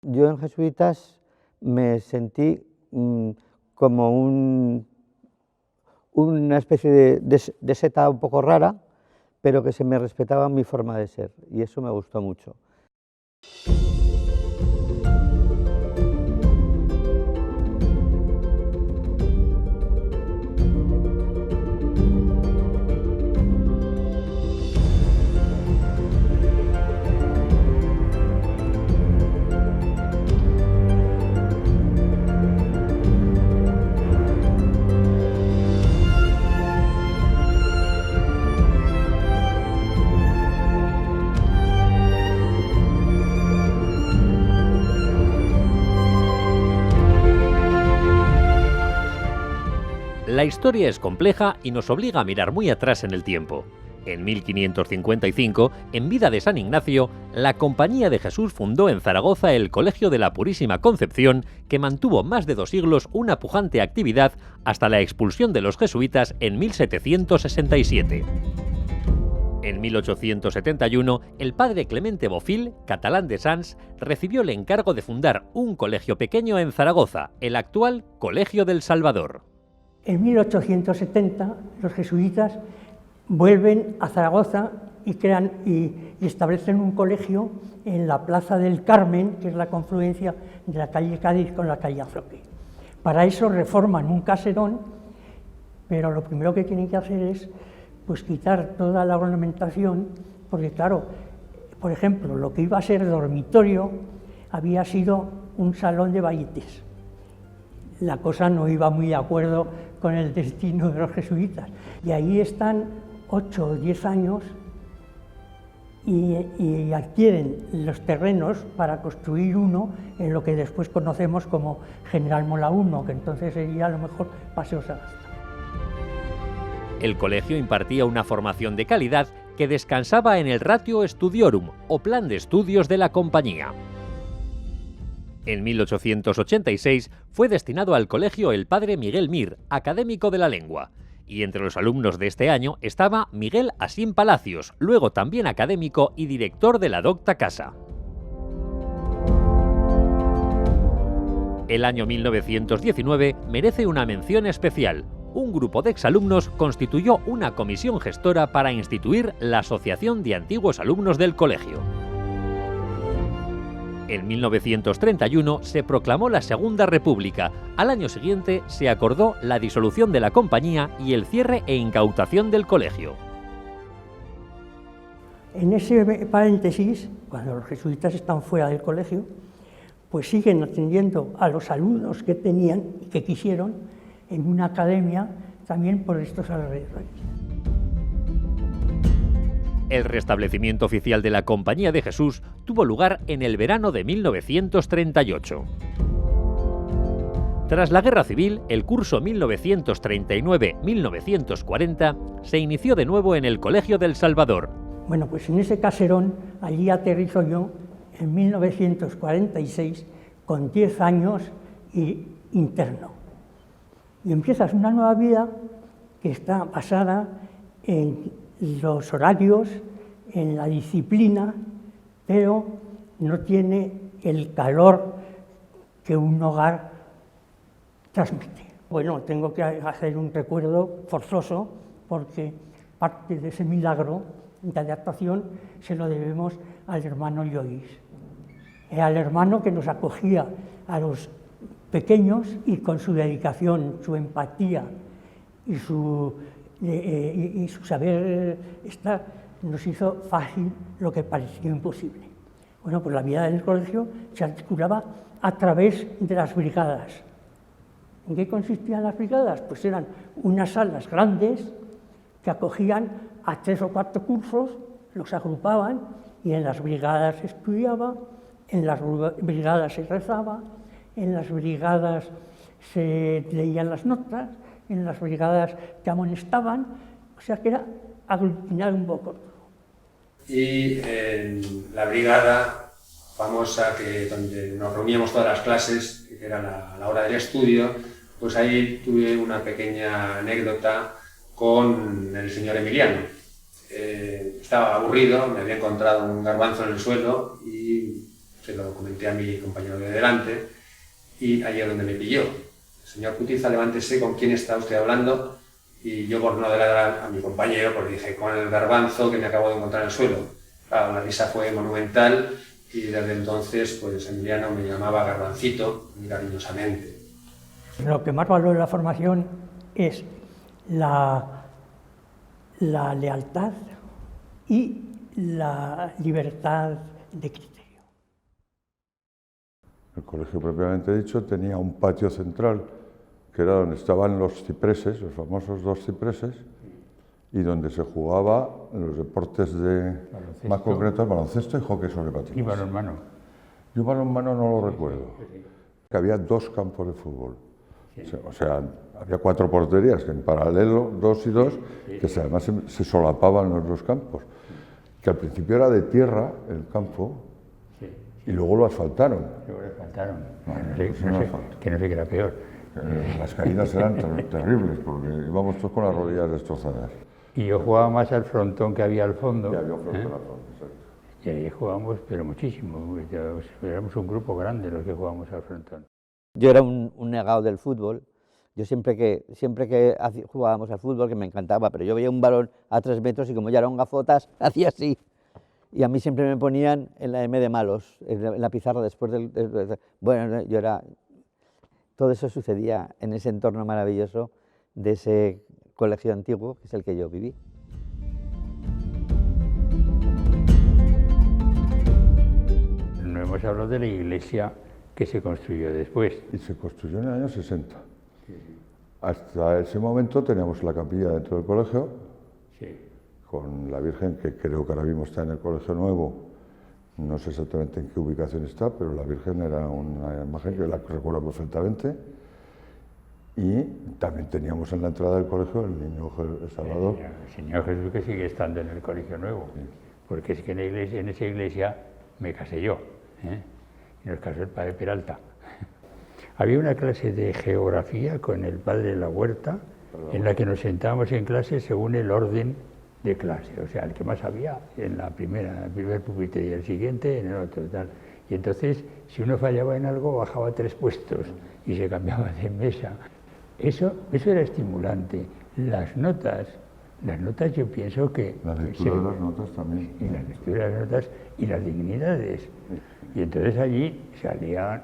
Yo en Jesuitas me sentí como una especie de seta un poco rara, pero que se me respetaba mi forma de ser, y eso me gustó mucho. La historia es compleja y nos obliga a mirar muy atrás en el tiempo. En 1555, en vida de San Ignacio, la Compañía de Jesús fundó en Zaragoza el Colegio de la Purísima Concepción, que mantuvo más de 2 siglos una pujante actividad hasta la expulsión de los jesuitas en 1767. En 1871, el padre Clemente Bofill, catalán de Sants, recibió el encargo de fundar un colegio pequeño en Zaragoza, el actual Colegio del Salvador. En 1870 los jesuitas vuelven a Zaragoza y crean y establecen un colegio en la Plaza del Carmen, que es la confluencia de la calle Cádiz con la calle Azoque. Para eso reforman un caserón, pero lo primero que tienen que hacer es pues quitar toda la ornamentación, porque claro, por ejemplo, lo que iba a ser dormitorio había sido un salón de balletes. La cosa no iba muy de acuerdo con el destino de los jesuitas. Y ahí están 8 o 10 años y adquieren los terrenos para construir uno en lo que después conocemos como General Mola I, que entonces sería a lo mejor Paseo Sagasta. El colegio impartía una formación de calidad que descansaba en el Ratio Studiorum, o plan de estudios de la compañía. En 1886 fue destinado al colegio el padre Miguel Mir, académico de la lengua, y entre los alumnos de este año estaba Miguel Asín Palacios, luego también académico y director de la Docta Casa. El año 1919 merece una mención especial. Un grupo de exalumnos constituyó una comisión gestora para instituir la Asociación de Antiguos Alumnos del Colegio. En 1931 se proclamó la Segunda República. Al año siguiente se acordó la disolución de la compañía y el cierre e incautación del colegio. En ese paréntesis, cuando los jesuitas están fuera del colegio, pues siguen atendiendo a los alumnos que tenían y que quisieron en una academia también por estos alrededores. El restablecimiento oficial de la Compañía de Jesús tuvo lugar en el verano de 1938. Tras la Guerra Civil, el curso 1939-1940 se inició de nuevo en el Colegio del Salvador. Bueno, pues en ese caserón, allí aterrizo yo en 1946 con 10 años y interno. Y empiezas una nueva vida que está basada en los horarios, en la disciplina, pero no tiene el calor que un hogar transmite. Bueno, tengo que hacer un recuerdo forzoso porque parte de ese milagro de adaptación se lo debemos al hermano Lloís. Al hermano que nos acogía a los pequeños y con su dedicación, su empatía y su saber estar nos hizo fácil lo que parecía imposible. Bueno, pues la vida del colegio se articulaba a través de las brigadas. ¿En qué consistían las brigadas? Pues eran unas salas grandes que acogían a 3 o 4 cursos, los agrupaban y en las brigadas se estudiaba, en las brigadas se rezaba, en las brigadas se leían las notas, en las brigadas te amonestaban, o sea que era aglutinar un poco. Y en la brigada famosa, donde nos reuníamos todas las clases, que era la hora del estudio, pues ahí tuve una pequeña anécdota con el señor Emiliano. Estaba aburrido, me había encontrado un garbanzo en el suelo y se lo comenté a mi compañero de delante y ahí es donde me pilló. Señor Cutiza, levántese, ¿con quién está usted hablando? Y yo, por no adelantar a mi compañero, pues dije, con el garbanzo que me acabo de encontrar en el suelo. Claro, la risa fue monumental y desde entonces, pues Emiliano me llamaba Garbancito, muy cariñosamente. Lo que más valoro en la formación es la lealtad y la libertad de criterio. El colegio propiamente dicho tenía un patio central, que era donde estaban los cipreses, los famosos 2 cipreses, y donde se jugaba los deportes más concretos, baloncesto y hockey sobre patines. ¿Y balonmano? Yo balonmano no lo recuerdo. Que había 2 campos de fútbol. O sea, había 4 porterías, que en paralelo, 2 y 2, que además se solapaban los 2 campos. Que al principio era de tierra el campo, y luego lo asfaltaron. Luego lo asfaltaron. Que no sé qué era peor. Las caídas eran terribles, porque íbamos todos con las rodillas destrozadas. Y yo jugaba más al frontón que había al fondo. Ya había un frontón al fondo, exacto. Y ahí jugábamos, pero muchísimo. Éramos un grupo grande los que jugábamos al frontón. Yo era un negado del fútbol. Yo siempre que jugábamos al fútbol, que me encantaba, pero yo veía un balón a 3 metros y como ya era un gafotas, hacía así. Y a mí siempre me ponían en la M de malos, en la pizarra después del... Bueno, yo era... Todo eso sucedía en ese entorno maravilloso de ese colegio antiguo, que es el que yo viví. No hemos hablado de la iglesia que se construyó después. Y se construyó en el año 60. Hasta ese momento teníamos la capilla dentro del colegio, con la Virgen, que creo que ahora mismo está en el colegio nuevo. No sé exactamente en qué ubicación está, pero la Virgen era una imagen que la recuerdo perfectamente. Y también teníamos en la entrada del colegio el niño Salvador. El Señor Jesús, que sigue estando en el colegio nuevo, porque es que en esa iglesia me casé yo, y nos casó el padre Peralta. Había una clase de geografía con el padre de la Huerta, en la que nos sentábamos en clase según el orden de clase, o sea, el que más sabía en el primer pupitre y el siguiente en el otro, tal. Y entonces, si uno fallaba en algo, bajaba 3 puestos y se cambiaba de mesa. Eso era estimulante. Las notas yo pienso que... La lectura de las notas también. Y la lectura de las notas y las dignidades. Y entonces allí salía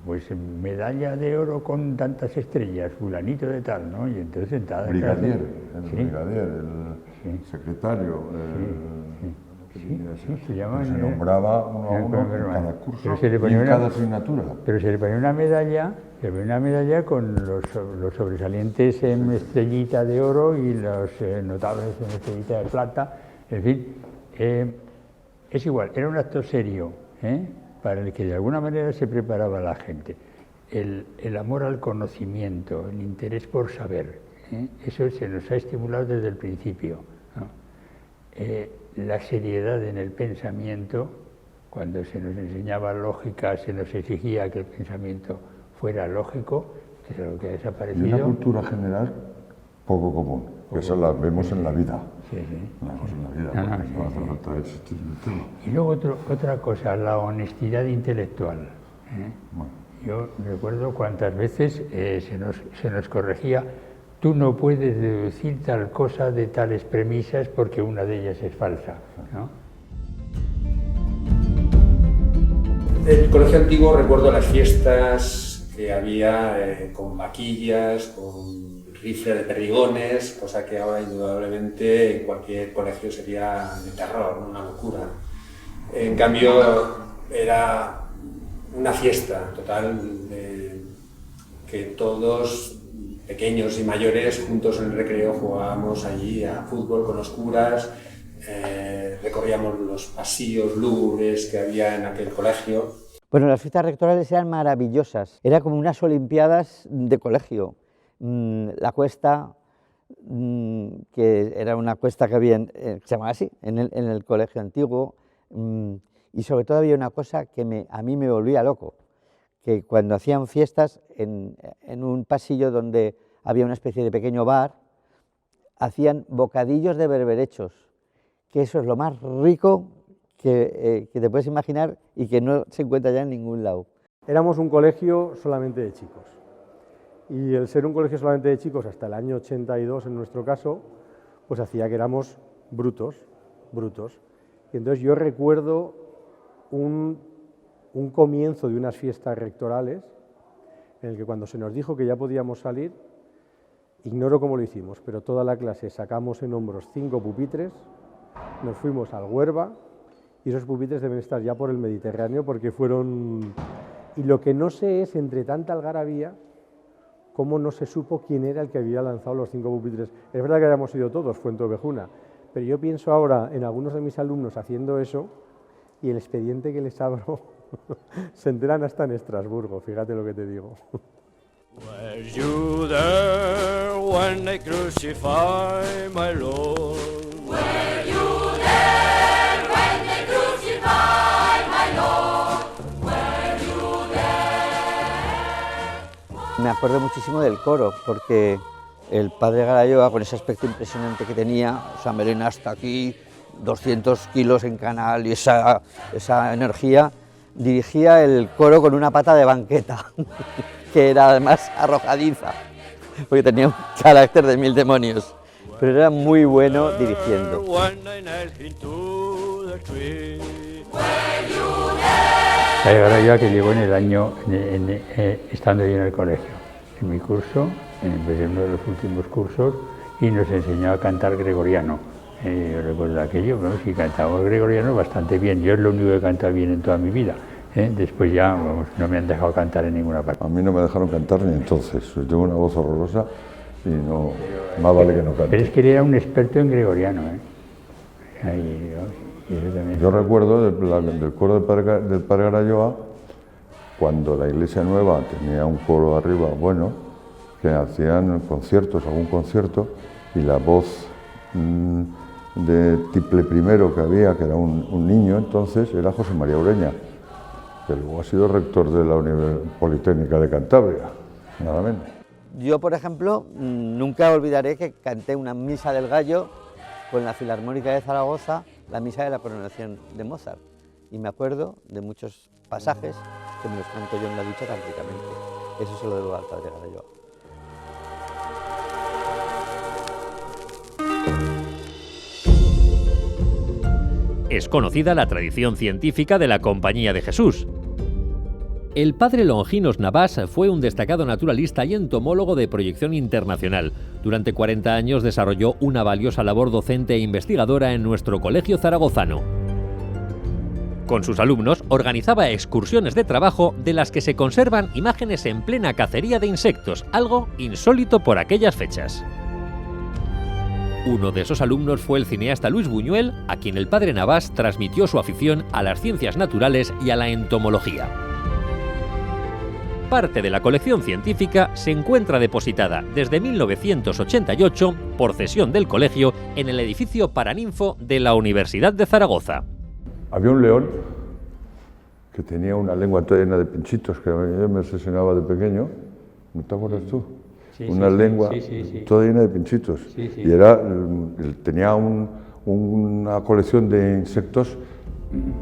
pues medalla de oro con tantas estrellas, fulanito de tal, ¿no? Y entonces sentada... Brigadier, el secretario, se nombraba uno a uno en cada curso y en cada asignatura. Pero se le ponía una medalla con los sobresalientes en estrellita de oro y los notables en estrellita de plata. En fin, es igual, era un acto serio, para el que de alguna manera se preparaba a la gente. El amor al conocimiento, el interés por saber, eso se nos ha estimulado desde el principio, ¿no? La seriedad en el pensamiento, cuando se nos enseñaba lógica, se nos exigía que el pensamiento fuera lógico, que es algo que ha desaparecido. Y una cultura general poco común, que eso la vemos en la vida. Sí. La vemos en la vida, porque no hace falta existir un tema. Y luego otra cosa, la honestidad intelectual. Bueno. Yo recuerdo cuántas veces se nos corregía: tú no puedes deducir tal cosa de tales premisas porque una de ellas es falsa, ¿no? Del colegio antiguo recuerdo las fiestas que había con vaquillas, con rifle de perdigones, cosa que ahora indudablemente en cualquier colegio sería de terror, una locura. En cambio era una fiesta total, que todos, pequeños y mayores, juntos en el recreo jugábamos allí a fútbol con los curas, recorríamos los pasillos lúgubres que había en aquel colegio. Bueno, las fiestas rectorales eran maravillosas, era como unas olimpiadas de colegio. La cuesta, que era una cuesta que había, se llamaba así, en el colegio antiguo, y sobre todo había una cosa que a mí me volvía loco, que cuando hacían fiestas en un pasillo donde había una especie de pequeño bar, hacían bocadillos de berberechos, que eso es lo más rico que te puedes imaginar y que no se encuentra ya en ningún lado. Éramos un colegio solamente de chicos. Y el ser un colegio solamente de chicos hasta el año 82 en nuestro caso, pues hacía que éramos brutos. Y entonces yo recuerdo un comienzo de unas fiestas rectorales en el que cuando se nos dijo que ya podíamos salir, ignoro cómo lo hicimos, pero toda la clase sacamos en hombros 5 pupitres, nos fuimos al Huerva y esos pupitres deben estar ya por el Mediterráneo porque fueron... Y lo que no sé es, entre tanta algarabía, cómo no se supo quién era el que había lanzado los 5 pupitres. Es verdad que habíamos sido todos Fuenteovejuna, pero yo pienso ahora en algunos de mis alumnos haciendo eso y el expediente que les abro se enteran hasta en Estrasburgo, fíjate lo que te digo. Were you there when they crucify my Lord? Were you there when they crucify my Lord? Were you there? Me acuerdo muchísimo del coro, porque el padre Garayoa, con ese aspecto impresionante que tenía, esa melena hasta aquí, 200 kilos en canal y esa energía, dirigía el coro con una pata de banqueta, que era además arrojadiza, porque tenía un carácter de 1000 demonios, pero era muy bueno dirigiendo. Garayoa, que llegó en el año, estando yo en el colegio, en mi curso, empecé uno de los últimos cursos, y nos enseñó a cantar gregoriano. Yo recuerdo aquello, bueno, si cantábamos gregoriano bastante bien, yo es lo único que he cantado bien en toda mi vida. Después ya, vamos, no me han dejado cantar en ninguna parte. A mí no me dejaron cantar ni entonces, tengo una voz horrorosa y no, más vale que no cante. Pero es que él era un experto en gregoriano, Yo recuerdo del coro del padre Garayoa, cuando la iglesia nueva tenía un coro arriba bueno, que hacían conciertos, algún concierto, y la voz de tiple primero que había, que era un niño entonces, era José María Ureña, que luego ha sido rector de la Politécnica de Cantabria, nada menos. Yo, por ejemplo, nunca olvidaré que canté una misa del gallo con la Filarmónica de Zaragoza, la misa de la coronación de Mozart, y me acuerdo de muchos pasajes que me los canto yo en la ducha prácticamente. Eso se lo debo al padre Garayoa. Es conocida la tradición científica de la Compañía de Jesús. El padre Longinos Navàs fue un destacado naturalista y entomólogo de proyección internacional. Durante 40 años desarrolló una valiosa labor docente e investigadora en nuestro colegio zaragozano. Con sus alumnos organizaba excursiones de trabajo de las que se conservan imágenes en plena cacería de insectos, algo insólito por aquellas fechas. Uno de esos alumnos fue el cineasta Luis Buñuel, a quien el padre Navàs transmitió su afición a las ciencias naturales y a la entomología. Parte de la colección científica se encuentra depositada desde 1988 por cesión del colegio en el edificio Paraninfo de la Universidad de Zaragoza. Había un león que tenía una lengua toda llena de pinchitos, que yo me obsesionaba de pequeño, ¿no te acuerdas tú? Sí, una lengua toda llena de pinchitos. Y tenía una colección de insectos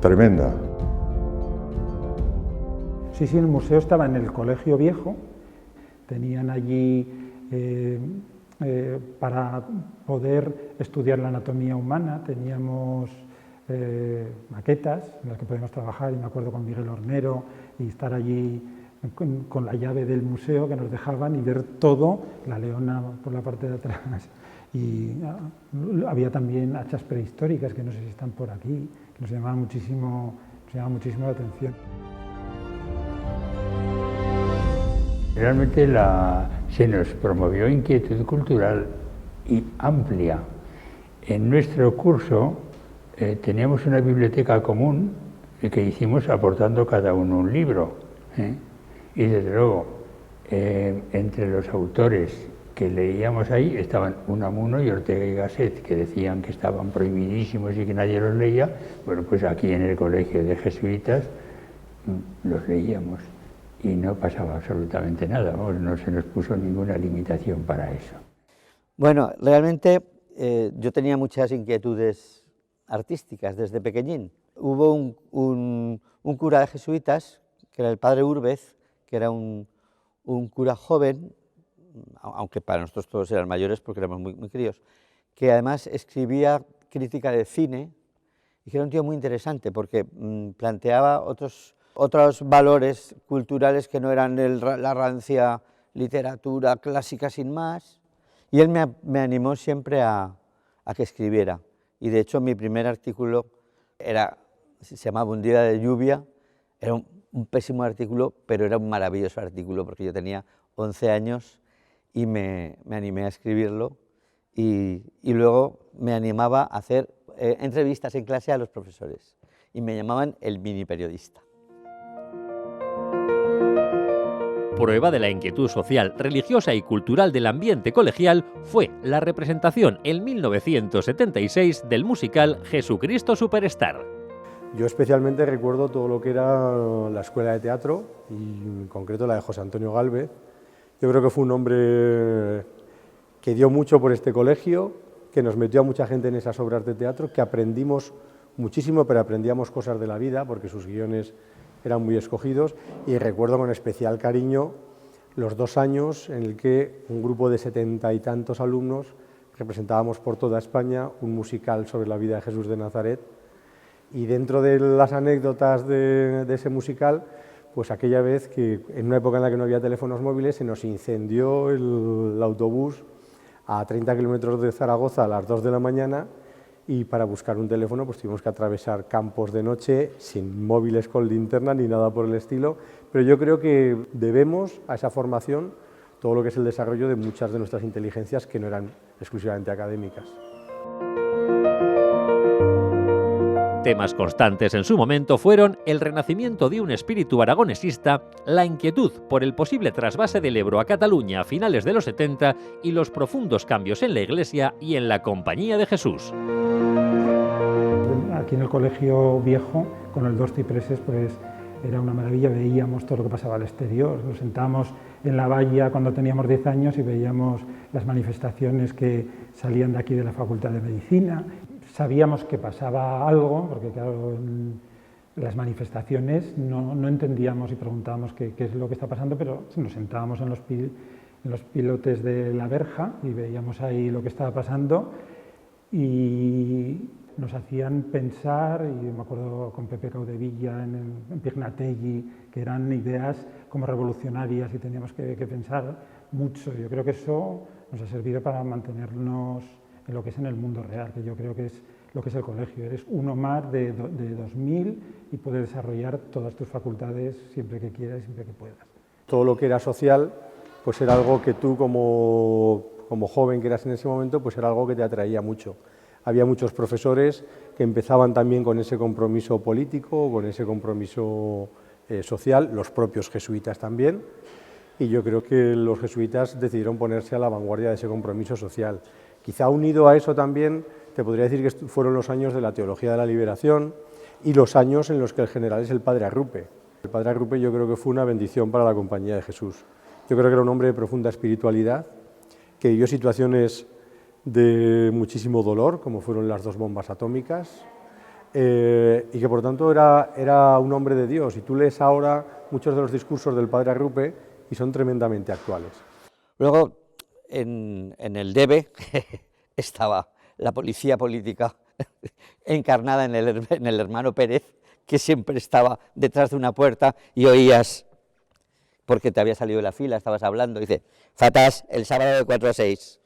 tremenda. Sí, en el museo estaba en el Colegio Viejo, tenían allí para poder estudiar la anatomía humana, teníamos maquetas en las que podíamos trabajar, y me acuerdo con Miguel Hornero, y estar allí con la llave del museo que nos dejaban y ver todo, la leona por la parte de atrás. Y había también hachas prehistóricas, que no sé si están por aquí, que nos llamaban muchísimo la atención. Realmente se nos promovió inquietud cultural y amplia. En nuestro curso teníamos una biblioteca común que hicimos aportando cada uno un libro. Y desde luego, entre los autores que leíamos ahí estaban Unamuno y Ortega y Gasset, que decían que estaban prohibidísimos y que nadie los leía. Bueno, pues aquí en el colegio de jesuitas los leíamos y no pasaba absolutamente nada, no se nos puso ninguna limitación para eso. Bueno, realmente yo tenía muchas inquietudes artísticas desde pequeñín. hubo un cura de jesuitas, que era el padre Urbez, que era un cura joven, aunque para nosotros todos eran mayores porque éramos muy críos, que además escribía crítica de cine, y que era un tío muy interesante porque planteaba otros valores culturales que no eran la rancia literatura clásica sin más, y él me animó siempre a que escribiera. Y de hecho mi primer artículo se llamaba Un día de lluvia, era un pésimo artículo, pero era un maravilloso artículo porque yo tenía 11 años y me animé a escribirlo, y luego me animaba a hacer entrevistas en clase a los profesores y me llamaban el mini periodista. Prueba de la inquietud social, religiosa y cultural del ambiente colegial fue la representación en 1976 del musical Jesucristo Superstar. Yo especialmente recuerdo todo lo que era la escuela de teatro, y en concreto la de José Antonio Gálvez. Yo creo que fue un hombre que dio mucho por este colegio, que nos metió a mucha gente en esas obras de teatro, que aprendimos muchísimo, pero aprendíamos cosas de la vida, porque sus guiones eran muy escogidos, y recuerdo con especial cariño los 2 años en el que un grupo de 70 y tantos alumnos representábamos por toda España un musical sobre la vida de Jesús de Nazaret, y dentro de las anécdotas de ese musical, pues aquella vez que en una época en la que no había teléfonos móviles se nos incendió el autobús a 30 kilómetros de Zaragoza a las 2 de la mañana, y para buscar un teléfono pues tuvimos que atravesar campos de noche sin móviles con linterna ni nada por el estilo, pero yo creo que debemos a esa formación todo lo que es el desarrollo de muchas de nuestras inteligencias que no eran exclusivamente académicas. Temas constantes en su momento fueron el renacimiento de un espíritu aragonesista, la inquietud por el posible trasvase del Ebro a Cataluña a finales de los 70 y los profundos cambios en la Iglesia y en la Compañía de Jesús. Aquí en el colegio viejo, con el Dos Cipreses, pues era una maravilla, veíamos todo lo que pasaba al exterior. Nos sentábamos en la valla cuando teníamos 10 años y veíamos las manifestaciones que salían de aquí de la Facultad de Medicina. Sabíamos que pasaba algo, porque claro, en las manifestaciones no entendíamos y preguntábamos qué es lo que está pasando, pero nos sentábamos en los pilotes de la verja y veíamos ahí lo que estaba pasando y nos hacían pensar, y me acuerdo con Pepe Caudevilla en Pignategui, que eran ideas como revolucionarias y teníamos que pensar mucho. Yo creo que eso nos ha servido para mantenernos en lo que es en el mundo real, que yo creo que es lo que es el colegio. Eres uno más de 2000 y puedes desarrollar todas tus facultades siempre que quieras y siempre que puedas. Todo lo que era social, pues era algo que tú como joven que eras en ese momento, pues era algo que te atraía mucho. Había muchos profesores que empezaban también con ese compromiso político, con ese compromiso social, los propios jesuitas también, y yo creo que los jesuitas decidieron ponerse a la vanguardia de ese compromiso social. Quizá unido a eso también, te podría decir que fueron los años de la teología de la liberación y los años en los que el general es el padre Arrupe. El padre Arrupe yo creo que fue una bendición para la Compañía de Jesús. Yo creo que era un hombre de profunda espiritualidad, que vivió situaciones de muchísimo dolor, como fueron las 2 bombas atómicas, y que por tanto era un hombre de Dios. Y tú lees ahora muchos de los discursos del padre Arrupe y son tremendamente actuales. Luego, en el DEBE estaba la policía política encarnada en el hermano Pérez, que siempre estaba detrás de una puerta y oías, porque te había salido de la fila, estabas hablando, y dice, fatás, el sábado de 4 a 6.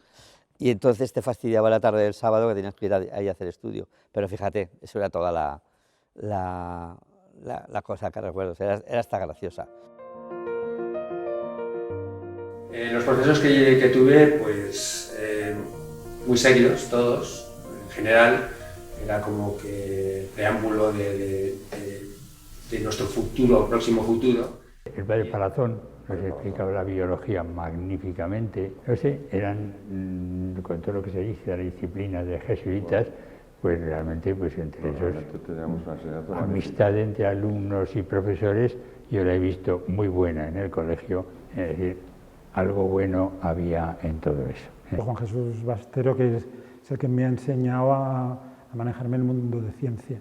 Y entonces te fastidiaba la tarde del sábado que tenías que ir ahí a hacer estudio. Pero fíjate, eso era toda la cosa que recuerdo, era hasta graciosa. Los procesos que tuve, pues muy serios todos, en general, era como que preámbulo de nuestro futuro, próximo futuro. El padre Palazón nos explicaba la biología magníficamente. No sé, eran, con todo lo que se dice de la disciplina de jesuitas, pues realmente pues entre esos amistad entre alumnos y profesores, yo la he visto muy buena en el colegio, es decir, algo bueno había en todo eso. Juan Jesús Bastero, que es el que me ha enseñado a manejarme en el mundo de ciencia.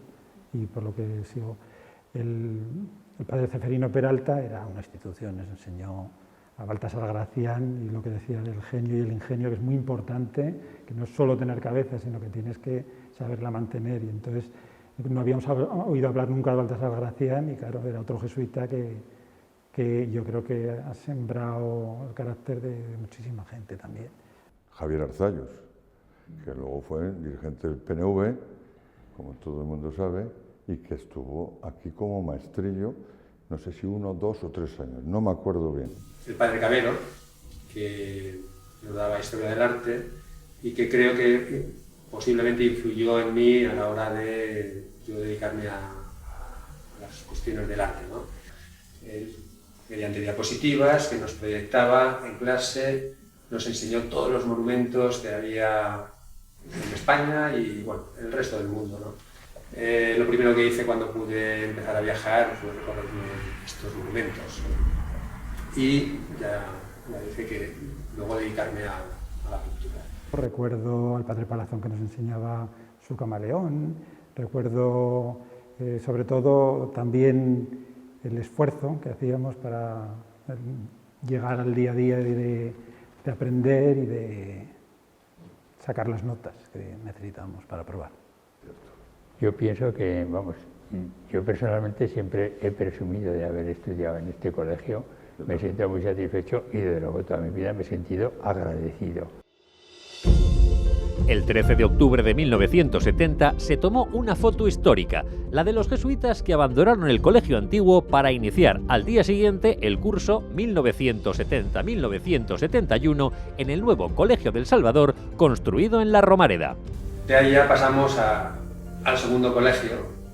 y por lo que sigo. El padre Ceferino Peralta era una institución, nos enseñó a Baltasar Gracián y lo que decía del genio y el ingenio, que es muy importante, que no es solo tener cabeza, sino que tienes que saberla mantener. Y entonces no habíamos oído hablar nunca de Baltasar Gracián y claro, era otro jesuita que yo creo que ha sembrado el carácter de muchísima gente también. Javier Arzallos, que luego fue dirigente del PNV, como todo el mundo sabe, y que estuvo aquí como maestrillo, no sé si 1, 2 o 3 años, no me acuerdo bien. El padre Cabero, que nos daba historia del arte y que creo que posiblemente influyó en mí a la hora de yo dedicarme a las cuestiones del arte, ¿no? Él, mediante diapositivas que nos proyectaba en clase, nos enseñó todos los monumentos que había en España y bueno, en el resto del mundo, ¿no? Lo primero que hice cuando pude empezar a viajar fue recorrerme estos monumentos y ya dije que luego dedicarme a la pintura. Recuerdo al padre Palazón que nos enseñaba su camaleón, recuerdo sobre todo también el esfuerzo que hacíamos para llegar al día a día de aprender y de sacar las notas que necesitamos para probar. Yo pienso que, vamos, yo personalmente siempre he presumido de haber estudiado en este colegio, me siento muy satisfecho y desde luego toda mi vida me he sentido agradecido. El 13 de octubre de 1970 se tomó una foto histórica, la de los jesuitas que abandonaron el colegio antiguo para iniciar al día siguiente el curso 1970-1971 en el nuevo Colegio del Salvador, construido en la Romareda. De ahí ya pasamos al segundo colegio,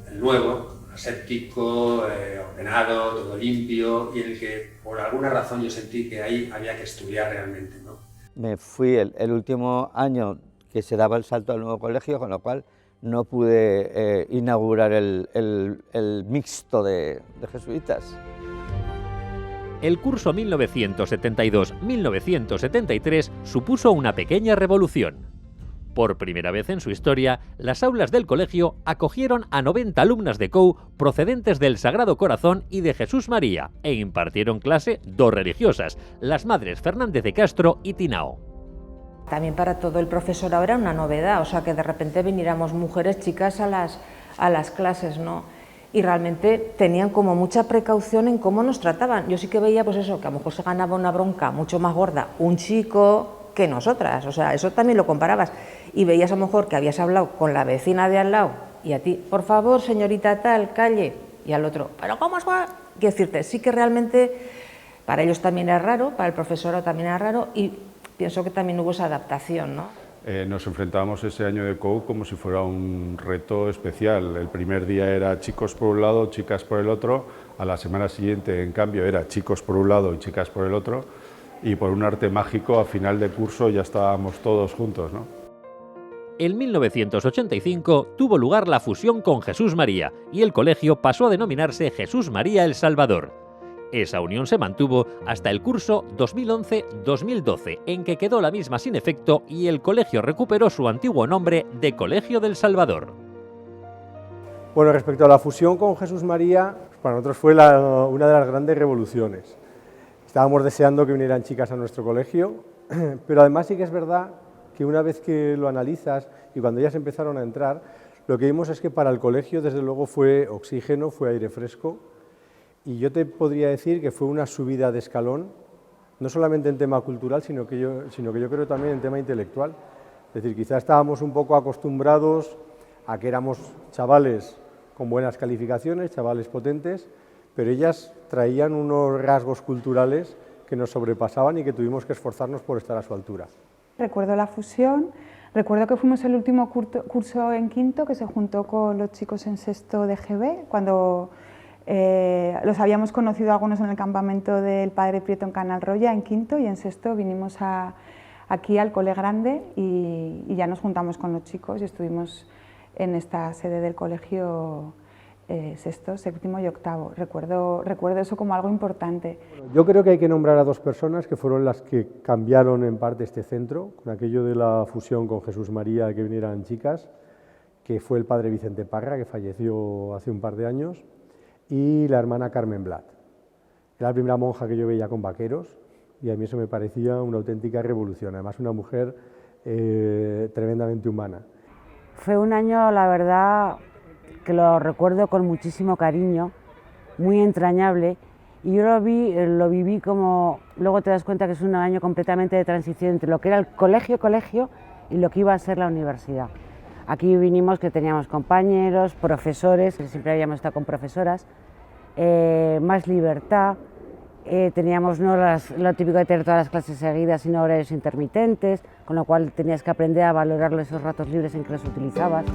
el nuevo, aséptico, ordenado, todo limpio, y en el que por alguna razón yo sentí que ahí había que estudiar realmente, ¿no? Me fui el último año que se daba el salto al nuevo colegio, con lo cual no pude inaugurar el mixto de jesuitas. El curso 1972-1973 supuso una pequeña revolución. Por primera vez en su historia, las aulas del colegio acogieron a 90 alumnas de COU procedentes del Sagrado Corazón y de Jesús María e impartieron clase 2 religiosas, las madres Fernández de Castro y Tinao. También para todo el profesorado era una novedad, o sea, que de repente viniéramos mujeres, chicas a las clases, ¿no? Y realmente tenían como mucha precaución en cómo nos trataban. Yo sí que veía, pues eso, que a lo mejor se ganaba una bronca mucho más gorda un chico que nosotras, o sea, eso también lo comparabas. Y veías a lo mejor que habías hablado con la vecina de al lado y a ti, por favor, señorita tal, calle, y al otro, pero ¿cómo es? Quiero decirte, sí que realmente para ellos también era raro, para el profesorado también era raro y pienso que también hubo esa adaptación, ¿no? Nos enfrentábamos ese año de COU como si fuera un reto especial. El primer día era chicos por un lado, chicas por el otro, a la semana siguiente, en cambio, era chicos por un lado y chicas por el otro, y por un arte mágico, a final de curso ya estábamos todos juntos, ¿no? En 1985 tuvo lugar la fusión con Jesús María y el colegio pasó a denominarse Jesús María El Salvador. Esa unión se mantuvo hasta el curso 2011-2012, en que quedó la misma sin efecto y el colegio recuperó su antiguo nombre de Colegio del Salvador. Bueno, respecto a la fusión con Jesús María, para nosotros fue una de las grandes revoluciones. Estábamos deseando que vinieran chicas a nuestro colegio, pero además sí que es verdad que una vez que lo analizas y cuando ellas empezaron a entrar, lo que vimos es que para el colegio desde luego fue oxígeno, fue aire fresco, y yo te podría decir que fue una subida de escalón, no solamente en tema cultural, sino que yo creo también en tema intelectual. Es decir, quizás estábamos un poco acostumbrados a que éramos chavales con buenas calificaciones, chavales potentes, pero ellas traían unos rasgos culturales que nos sobrepasaban y que tuvimos que esforzarnos por estar a su altura. Recuerdo la fusión, recuerdo que fuimos el último curso en quinto que se juntó con los chicos en sexto de GB, cuando los habíamos conocido algunos en el campamento del Padre Prieto en Canal Roya en quinto, y en sexto vinimos aquí al Cole Grande y ya nos juntamos con los chicos y estuvimos en esta sede del colegio sexto, séptimo y octavo. Recuerdo eso como algo importante. Yo creo que hay que nombrar a 2 personas que fueron las que cambiaron en parte este centro, con aquello de la fusión con Jesús María, que vinieran chicas, que fue el padre Vicente Parra, que falleció hace un par de años, y la hermana Carmen Blat. Era la primera monja que yo veía con vaqueros y a mí eso me parecía una auténtica revolución, además una mujer tremendamente humana. Fue un año, la verdad, que lo recuerdo con muchísimo cariño, muy entrañable, y yo lo viví como, luego te das cuenta que es un año completamente de transición entre lo que era el colegio y lo que iba a ser la universidad. Aquí vinimos que teníamos compañeros, profesores, que siempre habíamos estado con profesoras, más libertad, teníamos no lo típico de tener todas las clases seguidas, sino horarios intermitentes, con lo cual tenías que aprender a valorar esos ratos libres en que los utilizabas.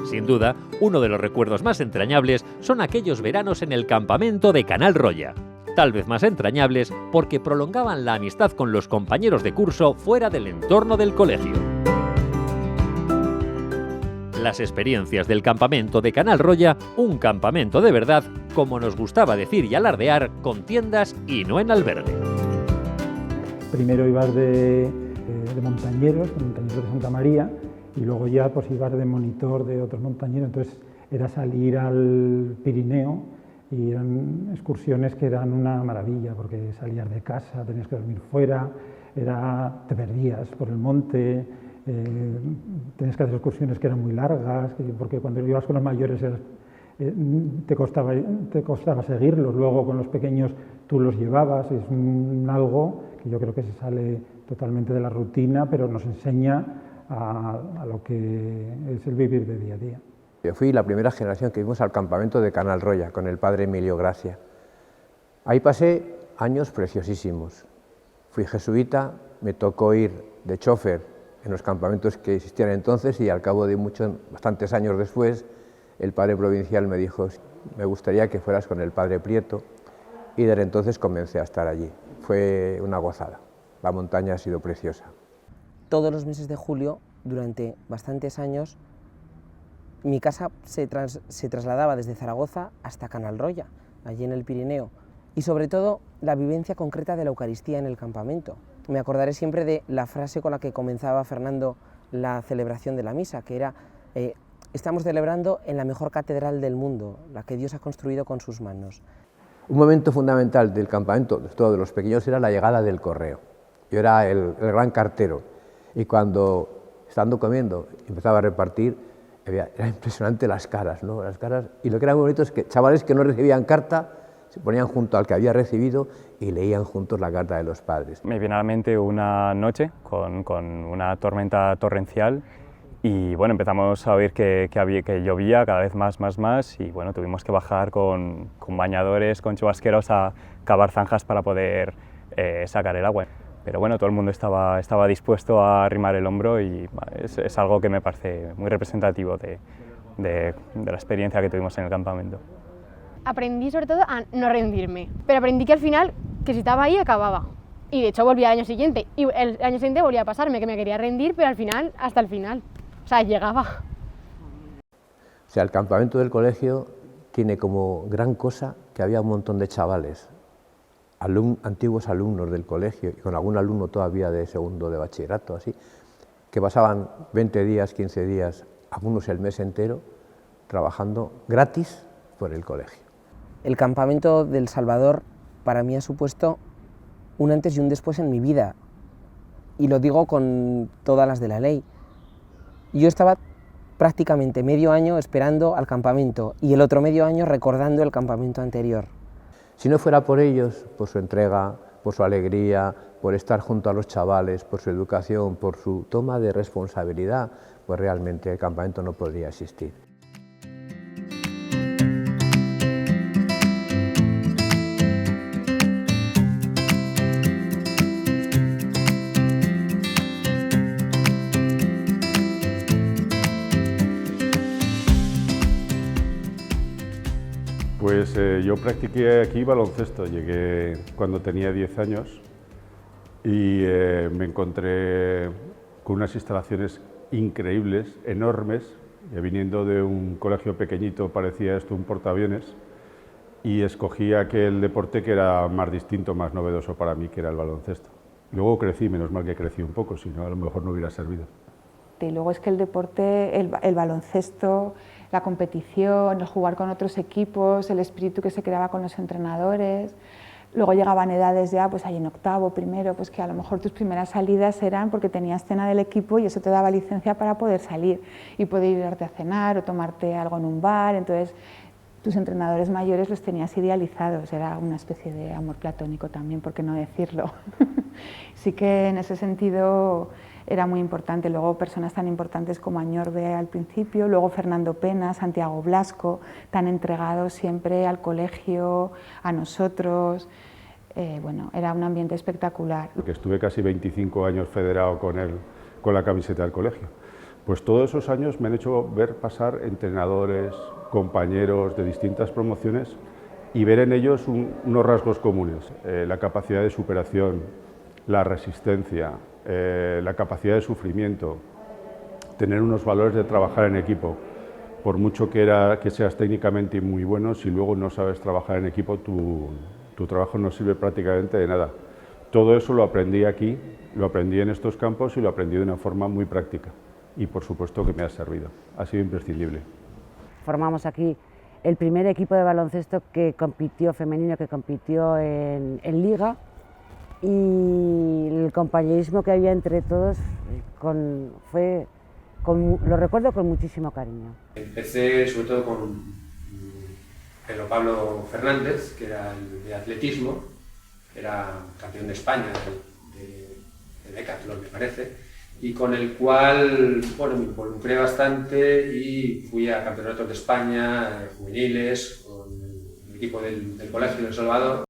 Sin duda, uno de los recuerdos más entrañables son aquellos veranos en el campamento de Canal Roya. Tal vez más entrañables porque prolongaban la amistad con los compañeros de curso fuera del entorno del colegio. Las experiencias del campamento de Canal Roya, un campamento de verdad, como nos gustaba decir y alardear, con tiendas y no en albergue. Primero ibas de montañeros de Santa María, y luego ya pues ibas de monitor de otros montañeros, entonces era salir al Pirineo y eran excursiones que eran una maravilla, porque salías de casa, tenías que dormir fuera, te perdías por el monte, tenías que hacer excursiones que eran muy largas, porque cuando ibas con los mayores te costaba seguirlos, luego con los pequeños tú los llevabas, es algo que yo creo que se sale totalmente de la rutina, pero nos enseña a lo que es el vivir de día a día. Yo fui la primera generación que fuimos al campamento de Canal Roya con el padre Emilio Gracia. Ahí pasé años preciosísimos. Fui jesuita, me tocó ir de chofer en los campamentos que existían entonces y al cabo de bastantes años después el padre provincial me dijo: me gustaría que fueras con el padre Prieto, y desde entonces comencé a estar allí. Fue una gozada, la montaña ha sido preciosa. Todos los meses de julio, durante bastantes años, mi casa se trasladaba desde Zaragoza hasta Canal Roya, allí en el Pirineo, y sobre todo la vivencia concreta de la Eucaristía en el campamento. Me acordaré siempre de la frase con la que comenzaba Fernando la celebración de la misa, que era: estamos celebrando en la mejor catedral del mundo, la que Dios ha construido con sus manos. Un momento fundamental del campamento, de todos los pequeños, era la llegada del correo. Yo era el gran cartero, y cuando, estando comiendo, empezaba a repartir, era impresionante las caras, ¿no? Las caras, y lo que era muy bonito es que chavales que no recibían carta se ponían junto al que había recibido y leían juntos la carta de los padres. Me viene a la mente una noche con una tormenta torrencial y bueno, empezamos a oír que llovía cada vez más y bueno, tuvimos que bajar con bañadores, con chubasqueros a cavar zanjas para poder sacar el agua. Pero bueno, todo el mundo estaba dispuesto a arrimar el hombro y es algo que me parece muy representativo de la experiencia que tuvimos en el campamento. Aprendí sobre todo a no rendirme, pero aprendí que al final, que si estaba ahí, acababa. Y de hecho volví al año siguiente, y el año siguiente volvía a pasarme, que me quería rendir, pero al final, hasta el final, o sea, llegaba. O sea, el campamento del colegio tiene como gran cosa que había un montón de chavales, antiguos alumnos del colegio, y con algún alumno todavía de segundo de bachillerato, así, que pasaban 20 días, 15 días, algunos el mes entero, trabajando gratis por el colegio. El campamento del Salvador para mí ha supuesto un antes y un después en mi vida, y lo digo con todas las de la ley. Yo estaba prácticamente medio año esperando al campamento y el otro medio año recordando el campamento anterior. Si no fuera por ellos, por su entrega, por su alegría, por estar junto a los chavales, por su educación, por su toma de responsabilidad, pues realmente el campamento no podría existir. Pues yo practiqué aquí baloncesto, llegué cuando tenía 10 años y me encontré con unas instalaciones increíbles, enormes, viniendo de un colegio pequeñito parecía esto un portaaviones, y escogí aquel deporte que era más distinto, más novedoso para mí, que era el baloncesto. Luego crecí, menos mal que crecí un poco, si no a lo mejor no hubiera servido. deporte. Y luego es que el deporte, el baloncesto, la competición, el jugar con otros equipos, el espíritu que se creaba con los entrenadores. Luego llegaban edades ya, pues ahí en octavo, primero, pues que a lo mejor tus primeras salidas eran porque tenías cena del equipo y eso te daba licencia para poder salir y poder irte a cenar o tomarte algo en un bar. Entonces, tus entrenadores mayores los tenías idealizados, era una especie de amor platónico también, por qué no decirlo. Sí que en ese sentido era muy importante. Luego personas tan importantes como Añorbe al principio, luego Fernando Pena, Santiago Blasco, tan entregados siempre al colegio, a nosotros. Bueno, era un ambiente espectacular. Porque estuve casi 25 años federado con la camiseta del colegio. Pues todos esos años me han hecho ver pasar entrenadores, compañeros de distintas promociones y ver en ellos unos rasgos comunes, la capacidad de superación, la resistencia, la capacidad de sufrimiento, tener unos valores de trabajar en equipo. Por mucho que seas técnicamente muy bueno, si luego no sabes trabajar en equipo, tu trabajo no sirve prácticamente de nada. Todo eso lo aprendí aquí, lo aprendí en estos campos y lo aprendí de una forma muy práctica. Y por supuesto que me ha servido, ha sido imprescindible. Formamos aquí el primer equipo de baloncesto que compitió, femenino, que compitió en Liga, y el compañerismo que había entre todos lo recuerdo con muchísimo cariño. Empecé sobre todo con Pedro Pablo Fernández, que era el de atletismo, era campeón de España de decatlón, me parece, y con el cual bueno, me involucré bastante y fui a campeonatos de España, juveniles, con el equipo del Colegio de El Salvador.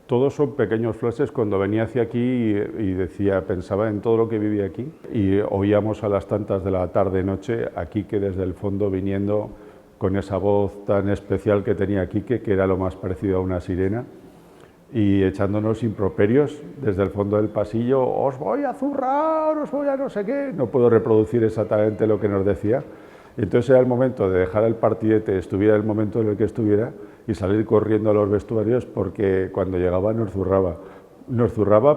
Todos son pequeños flashes cuando venía hacia aquí y pensaba en todo lo que vivía aquí y oíamos a las tantas de la tarde-noche a Quique desde el fondo viniendo con esa voz tan especial que tenía Quique, que era lo más parecido a una sirena, y echándonos improperios desde el fondo del pasillo: os voy a zurrar, os voy a no sé qué. No puedo reproducir exactamente lo que nos decía. Y entonces era el momento de dejar el partidete, estuviera el momento en el que estuviera, y salir corriendo a los vestuarios, porque cuando llegaba nos zurraba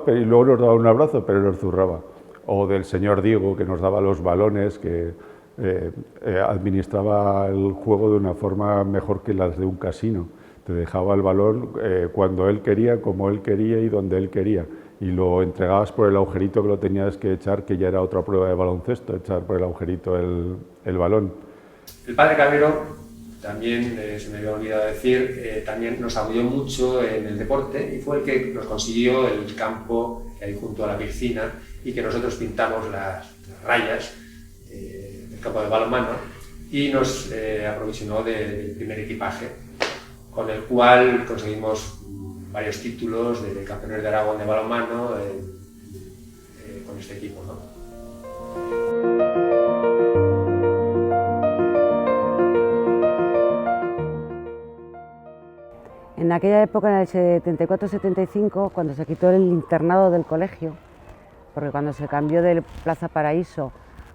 y luego nos daba un abrazo, pero nos zurraba. O del señor Diego, que nos daba los balones, que administraba el juego de una forma mejor que las de un casino. Te dejaba el balón cuando él quería, como él quería y donde él quería, y lo entregabas por el agujerito que lo tenías que echar, que ya era otra prueba de baloncesto, echar por el agujerito el balón. El padre Cabero, también se me había olvidado decir, también nos apoyó mucho en el deporte y fue el que nos consiguió el campo que hay junto a la piscina y que nosotros pintamos las rayas del campo de balonmano y nos aprovisionó del primer equipaje, con el cual conseguimos varios títulos de campeones de Aragón de balonmano con este equipo, ¿no? En aquella época, en el 74-75, cuando se quitó el internado del colegio, porque cuando se cambió de Plaza Paraíso,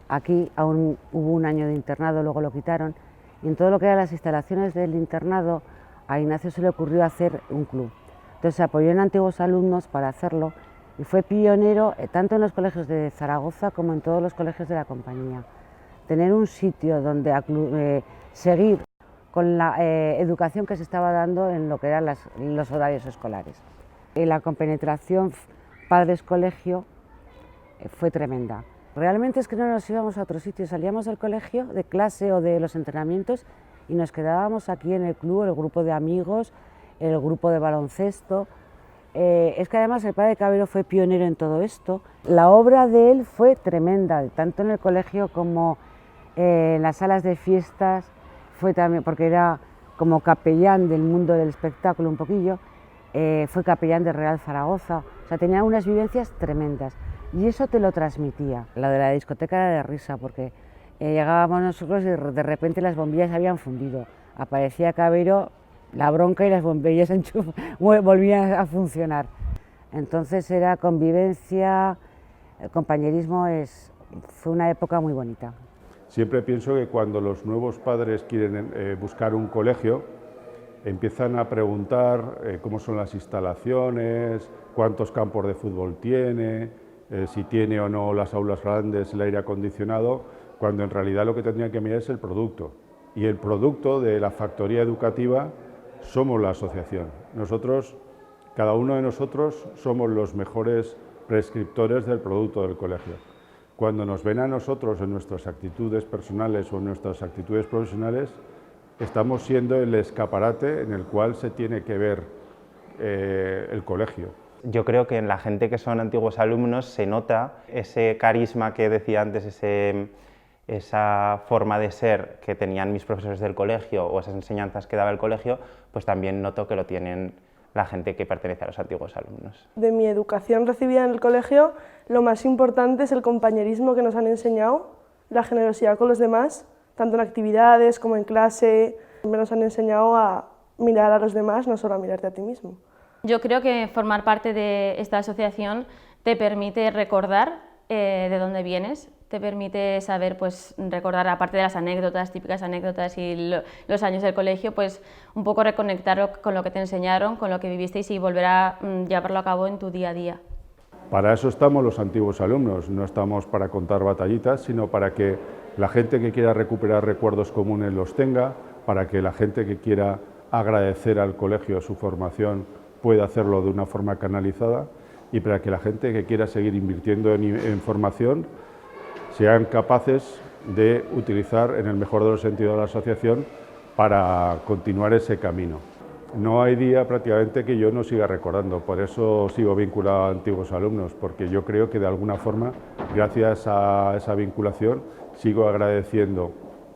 aquí aún hubo un año de internado, luego lo quitaron, y en todo lo que eran las instalaciones del internado, a Ignacio se le ocurrió hacer un club. Entonces se apoyó en antiguos alumnos para hacerlo y fue pionero tanto en los colegios de Zaragoza como en todos los colegios de la compañía. Tener un sitio donde seguir con la educación que se estaba dando en lo que eran los horarios escolares. Y la compenetración padres-colegio fue tremenda. Realmente es que no nos íbamos a otro sitio, salíamos del colegio, de clase o de los entrenamientos y nos quedábamos aquí en el club, el grupo de amigos, el grupo de baloncesto. Es que además el padre Cabero fue pionero en todo esto. La obra de él fue tremenda, tanto en el colegio como en las salas de fiestas, fue también porque era como capellán del mundo del espectáculo un poquillo, fue capellán de Real Zaragoza, o sea, tenía unas vivencias tremendas y eso te lo transmitía. La de la discoteca era de risa porque llegábamos nosotros y de repente las bombillas habían fundido, aparecía Cabero, la bronca y las bombillas volvían a funcionar. Entonces era convivencia, el compañerismo, fue una época muy bonita. Siempre pienso que cuando los nuevos padres quieren buscar un colegio, empiezan a preguntar cómo son las instalaciones, cuántos campos de fútbol tiene, si tiene o no las aulas grandes el aire acondicionado, cuando en realidad lo que tendrían que mirar es el producto. Y el producto de la factoría educativa somos la asociación. Nosotros, cada uno de nosotros, somos los mejores prescriptores del producto del colegio. Cuando nos ven a nosotros en nuestras actitudes personales o en nuestras actitudes profesionales, estamos siendo el escaparate en el cual se tiene que ver el colegio. Yo creo que en la gente que son antiguos alumnos se nota ese carisma que decía antes, esa forma de ser que tenían mis profesores del colegio o esas enseñanzas que daba el colegio, pues también noto que lo tienen la gente que pertenece a los antiguos alumnos. De mi educación recibida en el colegio, lo más importante es el compañerismo que nos han enseñado, la generosidad con los demás, tanto en actividades como en clase. Nos han enseñado a mirar a los demás, no solo a mirarte a ti mismo. Yo creo que formar parte de esta asociación te permite recordar de dónde vienes, te permite saber, pues, recordar, aparte de las anécdotas, típicas anécdotas y los años del colegio, pues un poco reconectar con lo que te enseñaron, con lo que vivisteis y volver a llevarlo a cabo en tu día a día. Para eso estamos los antiguos alumnos, no estamos para contar batallitas, sino para que la gente que quiera recuperar recuerdos comunes los tenga, para que la gente que quiera agradecer al colegio su formación pueda hacerlo de una forma canalizada y para que la gente que quiera seguir invirtiendo en formación sean capaces de utilizar, en el mejor de los sentidos, la asociación para continuar ese camino. No hay día prácticamente que yo no siga recordando, por eso sigo vinculado a antiguos alumnos, porque yo creo que de alguna forma, gracias a esa vinculación, sigo agradeciendo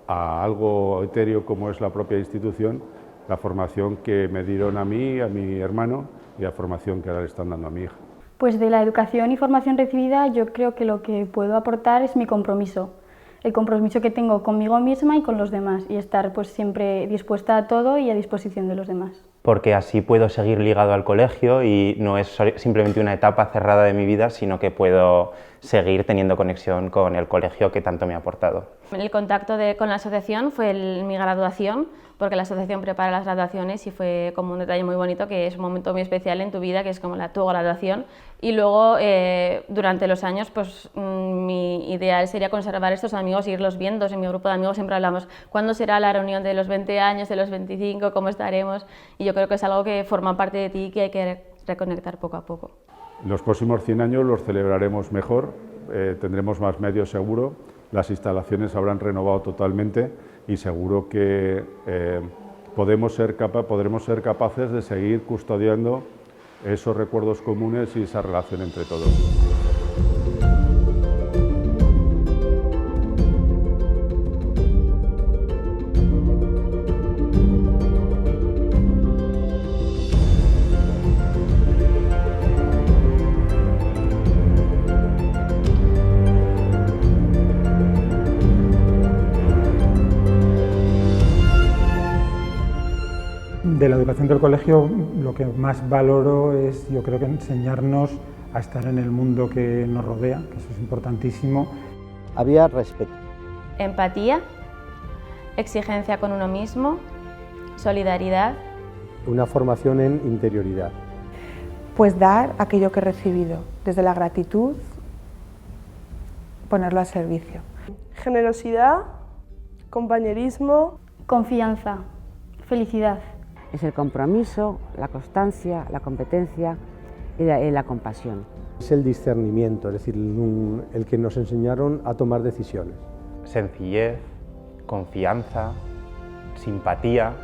a algo etéreo como es la propia institución, la formación que me dieron a mí, a mi hermano, y la formación que ahora le están dando a mi hija. Pues de la educación y formación recibida yo creo que lo que puedo aportar es mi compromiso, el compromiso que tengo conmigo misma y con los demás, y estar pues siempre dispuesta a todo y a disposición de los demás. Porque así puedo seguir ligado al colegio y no es simplemente una etapa cerrada de mi vida, sino que puedo seguir teniendo conexión con el colegio que tanto me ha aportado. El contacto con la asociación fue mi graduación, porque la asociación prepara las graduaciones y fue como un detalle muy bonito, que es un momento muy especial en tu vida, que es como tu graduación. Y luego, durante los años, pues mi ideal sería conservar estos amigos e irlos viendo. En mi grupo de amigos siempre hablamos, ¿cuándo será la reunión de los 20 años, de los 25, cómo estaremos? Y yo creo que es algo que forma parte de ti y que hay que reconectar poco a poco. Los próximos 100 años los celebraremos mejor, tendremos más medios seguro, las instalaciones habrán renovado totalmente y seguro que podremos ser capaces de seguir custodiando esos recuerdos comunes y esa relación entre todos. De la educación del colegio, lo que más valoro es, yo creo que enseñarnos a estar en el mundo que nos rodea, que eso es importantísimo. Había respeto. Empatía, exigencia con uno mismo, solidaridad. Una formación en interioridad. Pues dar aquello que he recibido, desde la gratitud, ponerlo al servicio. Generosidad, compañerismo, confianza, felicidad. Es el compromiso, la constancia, la competencia y la compasión. Es el discernimiento, es decir, el que nos enseñaron a tomar decisiones. Sencillez, confianza, simpatía.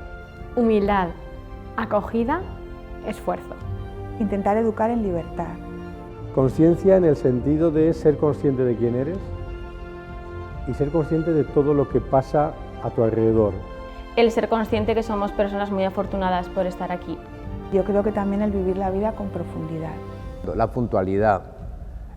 Humildad, acogida, esfuerzo. Intentar educar en libertad. Conciencia en el sentido de ser consciente de quién eres y ser consciente de todo lo que pasa a tu alrededor. El ser consciente que somos personas muy afortunadas por estar aquí. Yo creo que también el vivir la vida con profundidad. La puntualidad,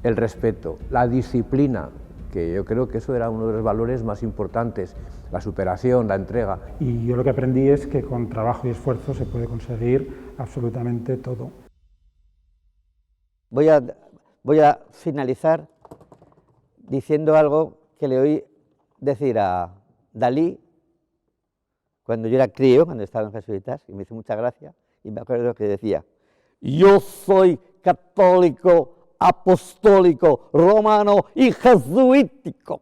el respeto, la disciplina, que yo creo que eso era uno de los valores más importantes, la superación, la entrega. Y yo lo que aprendí es que con trabajo y esfuerzo se puede conseguir absolutamente todo. Voy a finalizar diciendo algo que le oí decir a Dalí cuando yo era crío, cuando estaba en Jesuitas, y me hizo mucha gracia, y me acuerdo que decía: yo soy católico apostólico, romano y jesuítico.